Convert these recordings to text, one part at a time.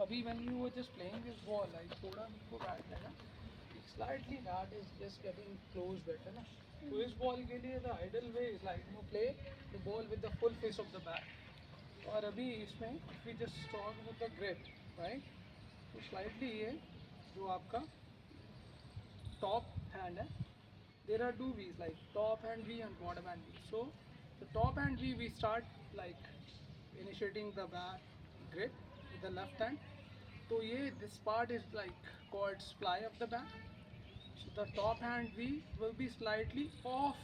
अभी when you were just playing this ball, like थोड़ा हमको बैट है ना, slightly that is just getting close better ना. तो इस बॉल के लिए the ideal way is like you play the ball with the full face of the bat. और अभी इसमें if we just start with the grip, right? तो slightly ये जो आपका top hand है, there are two V's like top hand V and bottom hand V. So the top hand V we start like initiating the bat grip with the left hand. So yeah, this part is like called supply of the bat. So the top hand V will be slightly off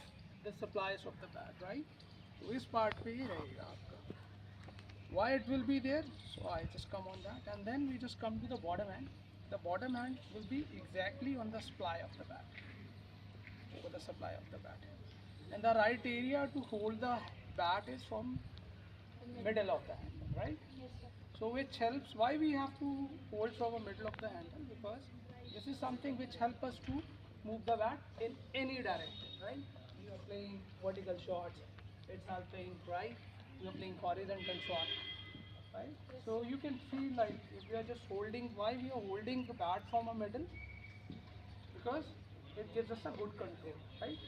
the supplies of the bat, right? So इस part पे ही रहेगा आपका. Why it will be there? So I just come on that, and then we just come to the bottom hand. The bottom hand will be exactly on the supply of the bat, over the supply of the bat. And the right area to hold the bat is from middle of the handle, right? Yes, sir. So which helps, why we have to hold from the middle of the handle, because this is something which help us to move the bat in any direction, right? You are playing vertical shots, it's helping, right? You are playing horizontal shot, right? So you can feel like if we are just holding, why we are holding the bat from a middle, because it gives us a good control, right?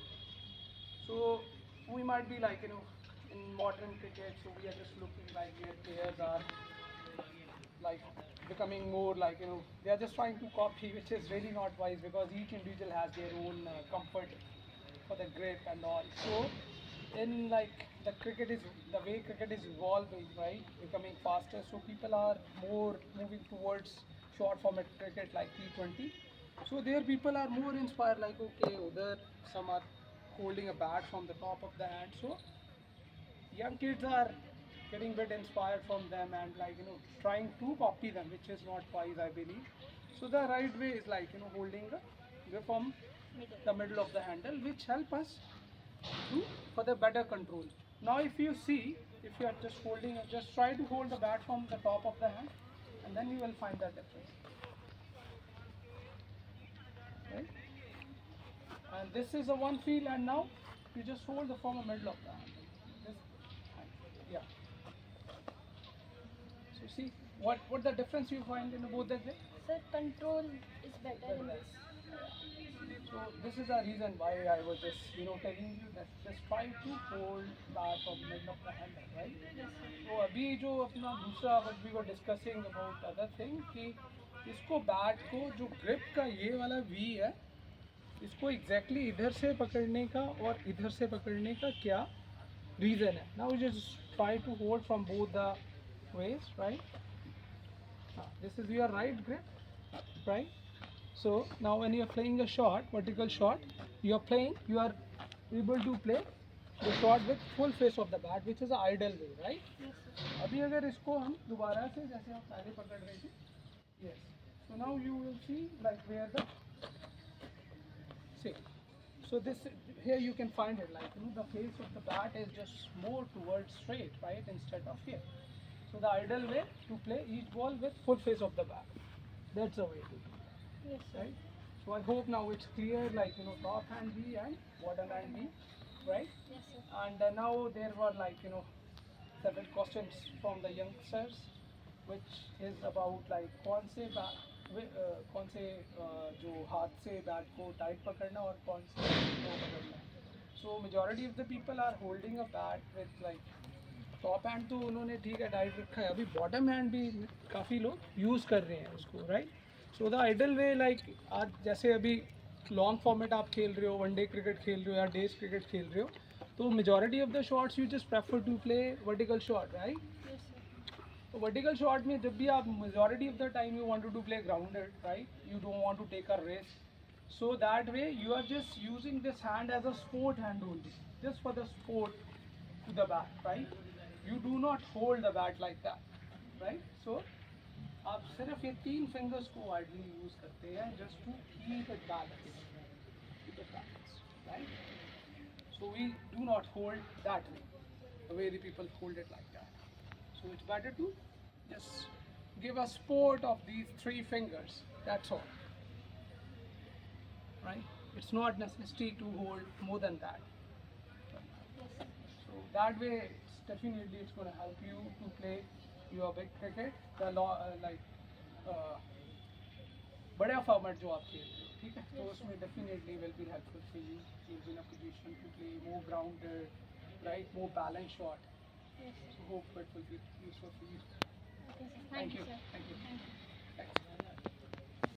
So we might be like, in modern cricket, so we are just looking like where players are like becoming more like, they are just trying to copy, which is really not wise, because each individual has their own comfort for the grip and all. So in like the way cricket is evolving, right, becoming faster, so people are more moving towards short format cricket like T20. So there people are more inspired like, okay, other some are holding a bat from the top of the hand. So young kids are getting a bit inspired from them and like, trying to copy them, which is not wise, I believe. So the right way is like, holding the grip from Middle. the middle of the handle, which help us to for the better control. Now if you see, if you are just holding, just try to hold the bat from the top of the hand, and then you will find the difference, right? And this is a one feel, and now you just hold the from the middle of the hand. This hand. Yeah. So see what the difference you find in both the way. Sir, control is better in this. So this is the reason why I was just telling you that just try to hold that from middle of the handle, right? Yes, sir. तो अभी जो अपना दूसरा what we were discussing about other thing कि इसको bat को जो grip का ये वाला V है, इसको एग्जैक्टली इधर से पकड़ने का और इधर से पकड़ने का क्या रीज़न है. Now just try to hold from both the ways, right? This is your right grip, right? So now when you are playing a shot, vertical shot, you are able to play the shot with full face of the bat, which is the ideal way, right? Yes, sir. अभी अगर इसको हम दोबारा से जैसे हम पहले पकड़ रहे थे, yes. So now you will see like where the see. So this here you can find it like the face of the bat is just more towards straight, right, instead of here. So the ideal way to play each ball with full face of the bat. That's the way to do it, Yes, sir. right? So I hope now it's clear, like top hand V and bottom hand V, right? Yes, sir. And now there were like several questions from the youngsters, which is about like कौन से जो हाथ से bat को tight पकड़ना और कौन से लो पकड़ना. So majority of the people are holding a bat with like top hand तो उन्होंने ठीक है टाइट रखा है, अभी बॉटम हैंड भी काफ़ी लोग यूज़ कर रहे हैं उसको, right? So the ideal way like आज जैसे अभी लॉन्ग फॉर्मेट आप खेल रहे हो, वनडे क्रिकेट खेल रहे हो या डेज क्रिकेट खेल रहे हो, तो majority of the shots you just prefer to play vertical shot, right? Yes, sir. तो वर्टिकल शॉट में जब भी आप majority of the time you want to play grounded, right? You don't want to take a risk. So that way you are just using this hand as a sport hand only, just for the sport to the bat, right? You do not hold the bat like that, right? So आप सिर्फ ये 3 fingers को widely use करते हैं just to keep it balanced, right? So we do not hold that way, the way the people hold it like that. So it's better to just give a sport of these 3 fingers, that's all. Right? It's not necessary to hold more than that. Yes, sir. So that way, it's definitely it's going to help you to play your big cricket बड़े format जो आप खेल रहे हो, ठीक है, तो Yes, उसमें definitely will be helpful for you, you in a position to play more grounded, right, more balance shot. Yes, sir. So hope it will be useful for you. Okay, sir. Thank Thank you, you. sir. Thank you. Thank you. Thanks.